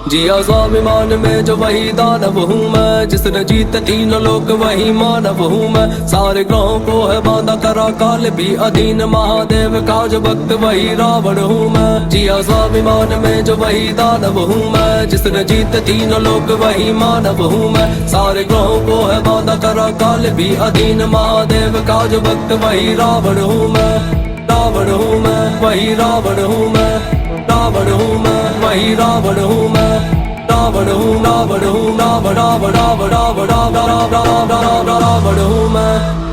जिया स्वाभिमान में जो वही दानव हूँ मैं, जिसने जीत तीनों लोक वही मानव हूँ मैं। सारे ग्रहों को है बांधा करा काल भी अधीन, महादेव का जो भक्त वही रावण हूँ मैं। जिया स्वाभिमान में जो वही दानव हूँ मैं, जिसने जीत तीनों लोक वही मानव हूँ मैं। सारे ग्रहों को है बांधा करा काल भी अधीन, महादेव का जो भक्त वही रावण हूँ मैं। रावण हूँ मैं, वही रावण हूँ मैं। रावण हूँ मैं, वही रावण हूँ मैं। रावण हूँ, रावण हूँ, रावण रावण रावण रावण रावण हूँ मैं।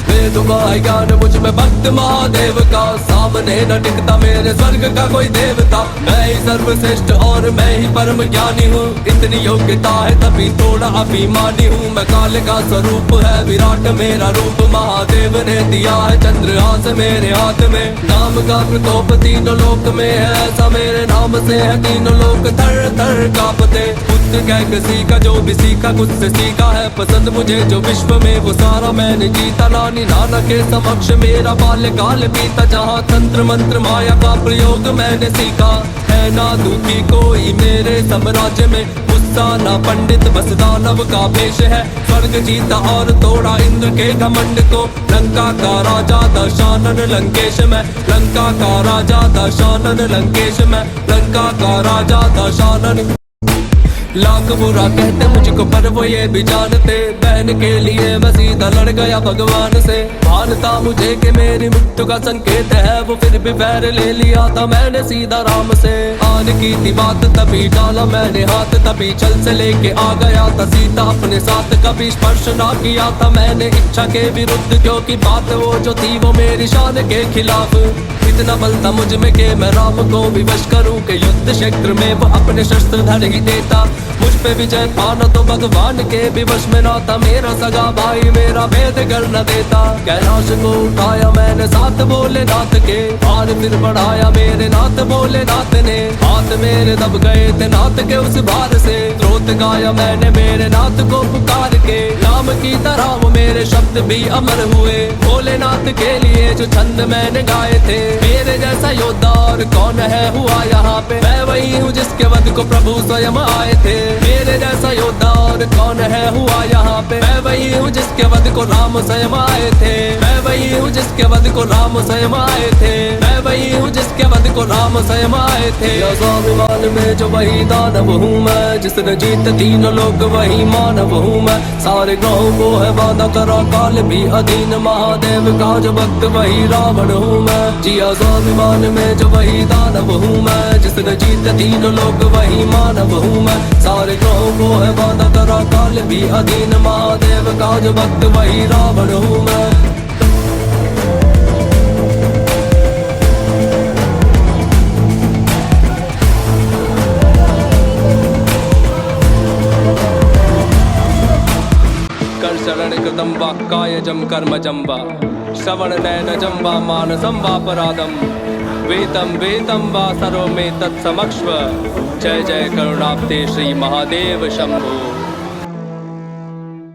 वेदों का है ज्ञान मुझ में भक्त महादेव का, सामने न टिकता मेरे स्वर्ग का कोई देवता। मैं ही सर्वश्रेष्ठ और मैं ही परम ज्ञानी हूँ, इतनी योग्यता है तभी थोड़ा अभिमानी हूँ। मैं काल का स्वरूप है विराट मेरा रूप, महादेव ने दिया है चंद्रहास मेरे हाथ में। नाम का प्रकोप तीनों लोक में है, ऐसा मेरे नाम से है तीनों लोक थर थर कांपते। पुत्र कह किसी का जो भी सीखा कुछ से सीखा है, पसंद मुझे जो विश्व में वो सारा मैंने जीता। नानी नाना के समक्ष मेरा बाल्यकाल बीता, जहाँ तंत्र मंत्र माया का प्रयोग मैंने सीखा। है ना दुखी कोई मेरे साम्राज्य में, गुस्सा ना पंडित बस दानव का भेष है। स्वर्ग जीता और तोड़ा इंद्र के घमंड को, लंका का राजा दशानन लंकेश में। लंका का राजा दशानन लंकेश में। लंका का राजा दशानन। लाख बुरा कहते मुझको पर वो ये भी जानते, बहन के लिए मैं सीधा लड़ गया भगवान से। मानता मुझे कि मेरी मृत्यु का संकेत है, वो फिर भी पैर ले लिया था मैंने सीधा राम से। आन की थी बात तभी डाला मैंने हाथ, तभी चल से लेके आ गया था सीता अपने साथ। कभी स्पर्श ना किया था मैंने इच्छा के विरुद्ध, क्योंकि बात वो जो थी वो मेरी शान के खिलाफ। इतना बल था मुझ में कि मैं राम को विवश करूं, कि युद्ध क्षेत्र में वो अपने शस्त्र धर ही देता। मुझ पे विजय पाना तो भगवान के भी वश में ना था, मेरा सगा भाई मेरा भेद कर न देता। कैलाश को उठाया मैंने साथ भोलेनाथ के, हार फिर बढ़ाया मेरे नाथ भोलेनाथ ने। हाथ मेरे दब गए थे नाथ के उस भार से, स्रोत गाया मैंने मेरे नाथ को पुकार के। राम की तरह वो मेरे शब्द भी अमर हुए, भोलेनाथ के लिए जो छंद मैंने गाए थे। मेरे जैसा योद्धा और कौन है हुआ यहाँ पे, मैं वही हूँ जिसके वध को प्रभु स्वयं आए थे। मेरे जैसा योद्धा और कौन है हुआ यहाँ पे, मैं वही हूँ जिसके वध को राम स्वयं आए थे। मैं वही हूँ जिसके वध को राम स्वयं आए थे। मैं वही हूँ जिसके वध को राम स्वयं आए थे। स्वाभिमान में जो वही दानव हूँ मैं, जिसने जीत तीनों लोग वही मानव हूँ मैं। सारे ग्रहों को है बांधा करा काल भी अधीन, महादेव का जो भक्त वही रावण हूँ मैं। जिया स्वाभिमान में जो वही दानव हूँ मैं, जिसने जीत तीनों लोग वही मानव हूँ मैं। सारे ग्रहों को है बांधा करा काल भी अधीन, महादेव का जो भक्त वही रावण हूँ मैं। कर शरण कृतं वाक्कायजं कर्मजं वा, श्रवण नयनजं वा मानसं वापराधं। वेदं वेदं वा सर्वमेतत् समक्ष्व, जय जय करुणाब्धे श्री महादेव शंभो।